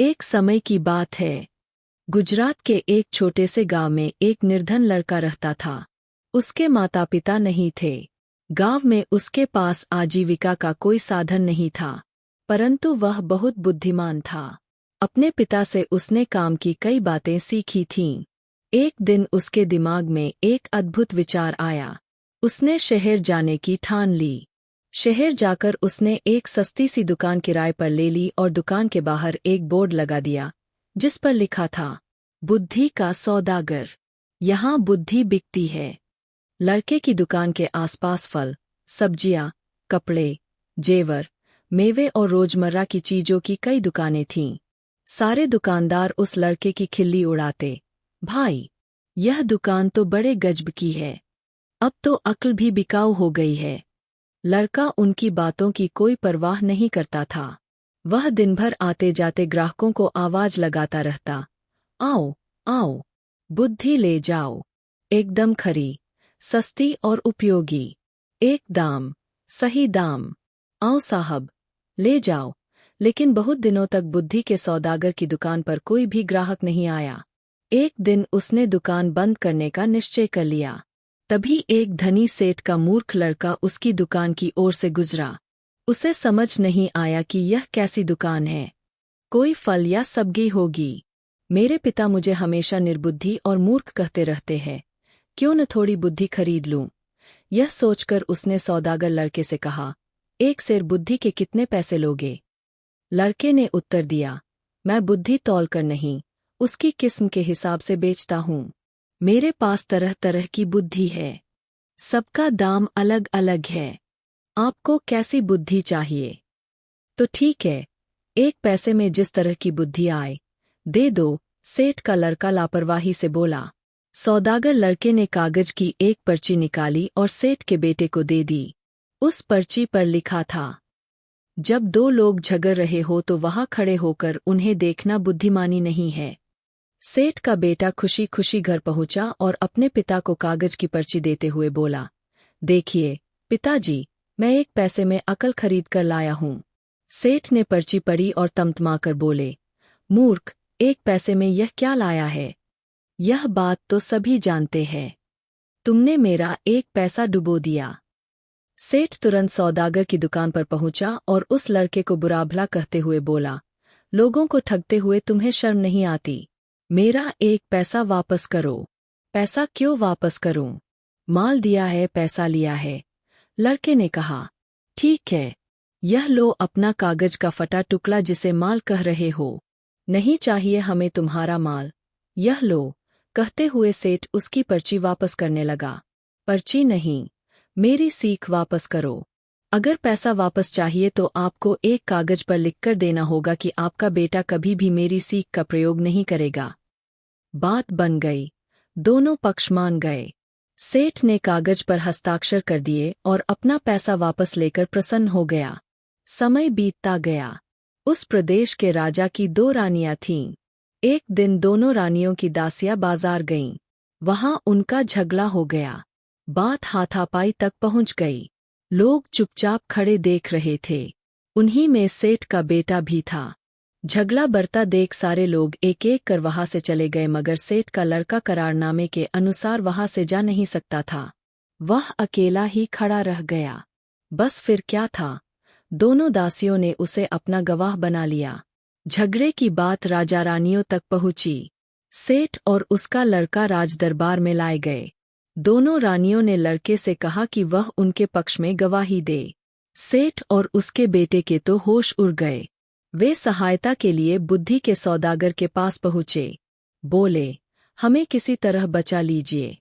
एक समय की बात है। गुजरात के एक छोटे से गांव में एक निर्धन लड़का रहता था। उसके माता पिता नहीं थे। गांव में उसके पास आजीविका का कोई साधन नहीं था, परंतु वह बहुत बुद्धिमान था। अपने पिता से उसने काम की कई बातें सीखी थीं। एक दिन उसके दिमाग में एक अद्भुत विचार आया। उसने शहर जाने की ठान ली। शहर जाकर उसने एक सस्ती सी दुकान किराए पर ले ली और दुकान के बाहर एक बोर्ड लगा दिया, जिस पर लिखा था, बुद्धि का सौदागर, यहाँ बुद्धि बिकती है। लड़के की दुकान के आसपास फल, सब्जियां, कपड़े, जेवर, मेवे और रोजमर्रा की चीजों की कई दुकानें थीं। सारे दुकानदार उस लड़के की खिल्ली उड़ाते, भाई, यह दुकान तो बड़े गजब की है, अब तो अक्ल भी बिकाऊ हो गई है। लड़का उनकी बातों की कोई परवाह नहीं करता था। वह दिन भर आते जाते ग्राहकों को आवाज लगाता रहता, आओ, आओ, बुद्धि ले जाओ, एकदम खरी, सस्ती और उपयोगी, एक दाम, सही दाम, आओ साहब, ले जाओ। लेकिन बहुत दिनों तक बुद्धि के सौदागर की दुकान पर कोई भी ग्राहक नहीं आया। एक दिन उसने दुकान बंद करने का निश्चय कर लिया। तभी एक धनी सेठ का मूर्ख लड़का उसकी दुकान की ओर से गुजरा। उसे समझ नहीं आया कि यह कैसी दुकान है, कोई फल या सब्जी होगी। मेरे पिता मुझे हमेशा निर्बुद्धि और मूर्ख कहते रहते हैं, क्यों न थोड़ी बुद्धि खरीद लूं। यह सोचकर उसने सौदागर लड़के से कहा, एक सेर बुद्धि के कितने पैसे लोगे? लड़के ने उत्तर दिया, मैं बुद्धि तौल कर नहीं, उसकी किस्म के हिसाब से बेचता हूँ। मेरे पास तरह तरह की बुद्धि है, सबका दाम अलग अलग है। आपको कैसी बुद्धि चाहिए? तो ठीक है, एक पैसे में जिस तरह की बुद्धि आए, दे दो, सेठ का लड़का लापरवाही से बोला। सौदागर लड़के ने कागज की एक पर्ची निकाली और सेठ के बेटे को दे दी। उस पर्ची पर लिखा था, जब दो लोग झगड़ रहे हो तो वहां खड़े होकर उन्हें देखना बुद्धिमानी नहीं है। सेठ का बेटा खुशी खुशी घर पहुंचा और अपने पिता को कागज की पर्ची देते हुए बोला, देखिए पिताजी, मैं एक पैसे में अकल खरीद कर लाया हूं। सेठ ने पर्ची पढ़ी और तमतमाकर बोले, मूर्ख, एक पैसे में यह क्या लाया है? यह बात तो सभी जानते हैं, तुमने मेरा एक पैसा डुबो दिया। सेठ तुरंत सौदागर की दुकान पर पहुंचा और उस लड़के को बुरा भला कहते हुए बोला, लोगों को ठगते हुए तुम्हें शर्म नहीं आती? मेरा एक पैसा वापस करो। पैसा क्यों वापस करूं? माल दिया है, पैसा लिया है। लड़के ने कहा, ठीक है, यह लो अपना कागज का फटा टुकड़ा जिसे माल कह रहे हो। नहीं चाहिए हमें तुम्हारा माल, यह लो। कहते हुए सेठ उसकी पर्ची वापस करने लगा। पर्ची नहीं, मेरी सीख वापस करो। अगर पैसा वापस चाहिए तो आपको एक कागज पर लिखकर देना होगा कि आपका बेटा कभी भी मेरी सीख का प्रयोग नहीं करेगा। बात बन गई, दोनों पक्ष मान गए। सेठ ने कागज पर हस्ताक्षर कर दिए और अपना पैसा वापस लेकर प्रसन्न हो गया। समय बीतता गया। उस प्रदेश के राजा की दो रानियां थीं। एक दिन दोनों रानियों की दासियां बाजार गईं। वहां उनका झगड़ा हो गया। बात हाथापाई तक पहुंच गई। लोग चुपचाप खड़े देख रहे थे। उन्हीं में सेठ का बेटा भी था। झगड़ा बढ़ता देख सारे लोग एक एक कर वहां से चले गए, मगर सेठ का लड़का करारनामे के अनुसार वहां से जा नहीं सकता था। वह अकेला ही खड़ा रह गया। बस फिर क्या था, दोनों दासियों ने उसे अपना गवाह बना लिया। झगड़े की बात राजा रानियों तक पहुंची। सेठ और उसका लड़का राजदरबार में लाए गए। दोनों रानियों ने लड़के से कहा कि वह उनके पक्ष में गवाही दे। सेठ और उसके बेटे के तो होश उड़ गए। वे सहायता के लिए बुद्धि के सौदागर के पास पहुँचे। बोले, हमें किसी तरह बचा लीजिए।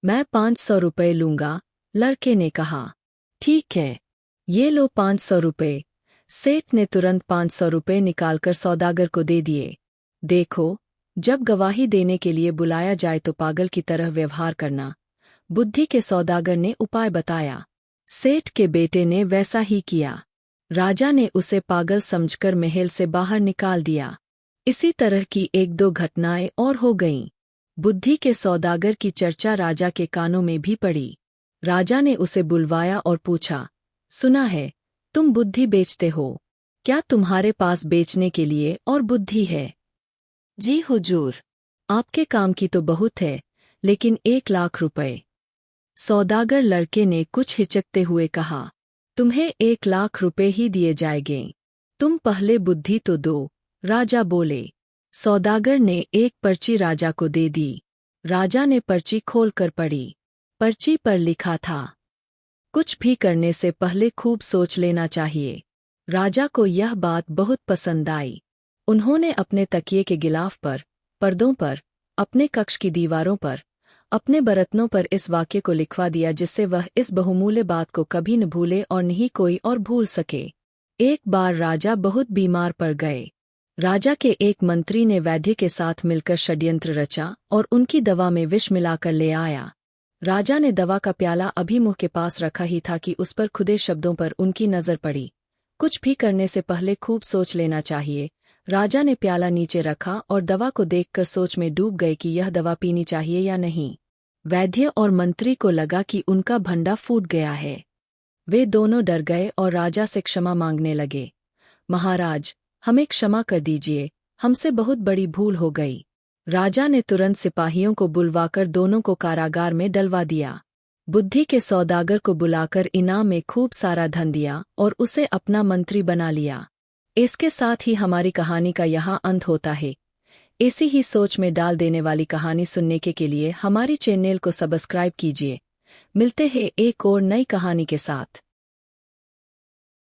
मैं 500 रुपये लूंगा। लड़के ने कहा, ठीक है, ये लो 500 रुपये। सेठ ने तुरंत 500 रुपये निकालकर सौदागर को दे दिए। देखो, जब गवाही देने के लिए बुलाया जाए तो पागल की तरह व्यवहार करना। बुद्धि के सौदागर ने उपाय बताया। सेठ के बेटे ने वैसा ही किया। राजा ने उसे पागल समझकर महल से बाहर निकाल दिया। इसी तरह की एक दो घटनाएं और हो गईं। बुद्धि के सौदागर की चर्चा राजा के कानों में भी पड़ी। राजा ने उसे बुलवाया और पूछा, सुना है, तुम बुद्धि बेचते हो? क्या तुम्हारे पास बेचने के लिए और बुद्धि है? जी हुजूर, आपके काम की तो बहुत है, लेकिन 1 लाख रुपए। सौदागर लड़के ने कुछ हिचकते हुए कहा, तुम्हें 1 लाख रुपए ही दिए जाएंगे। तुम पहले बुद्धि तो दो, राजा बोले। सौदागर ने एक पर्ची राजा को दे दी। राजा ने पर्ची खोलकर पढ़ी। पर्ची पर लिखा था, कुछ भी करने से पहले खूब सोच लेना चाहिए। राजा को यह बात बहुत पसंद आई। उन्होंने अपने तकिए के गिलाफ पर, पर्दों पर, अपने कक्ष की दीवारों पर, अपने बरतनों पर इस वाक्य को लिखवा दिया जिससे वह इस बहुमूल्य बात को कभी न भूले और नहीं कोई और भूल सके। एक बार राजा बहुत बीमार पड़ गए। राजा के एक मंत्री ने वैद्य के साथ मिलकर षड्यंत्र रचा और उनकी दवा में विष मिलाकर ले आया। राजा ने दवा का प्याला अभी मुंह के पास रखा ही था कि उस पर खुदे शब्दों पर उनकी नजर पड़ी। कुछ भी करने से पहले खूब सोच लेना चाहिए। राजा ने प्याला नीचे रखा और दवा को देखकर सोच में डूब गए कि यह दवा पीनी चाहिए या नहीं। वैद्य और मंत्री को लगा कि उनका भंडा फूट गया है। वे दोनों डर गए और राजा से क्षमा मांगने लगे। महाराज, हमें क्षमा कर दीजिए, हमसे बहुत बड़ी भूल हो गई। राजा ने तुरंत सिपाहियों को बुलवाकर दोनों को कारागार में डलवा दिया। बुद्धि के सौदागर को बुलाकर इनाम में खूब सारा धन दिया और उसे अपना मंत्री बना लिया। इसके साथ ही हमारी कहानी का यहाँ अंत होता है। ऐसी ही सोच में डाल देने वाली कहानी सुनने के लिए हमारी चैनल को सब्सक्राइब कीजिए। मिलते हैं एक और नई कहानी के साथ।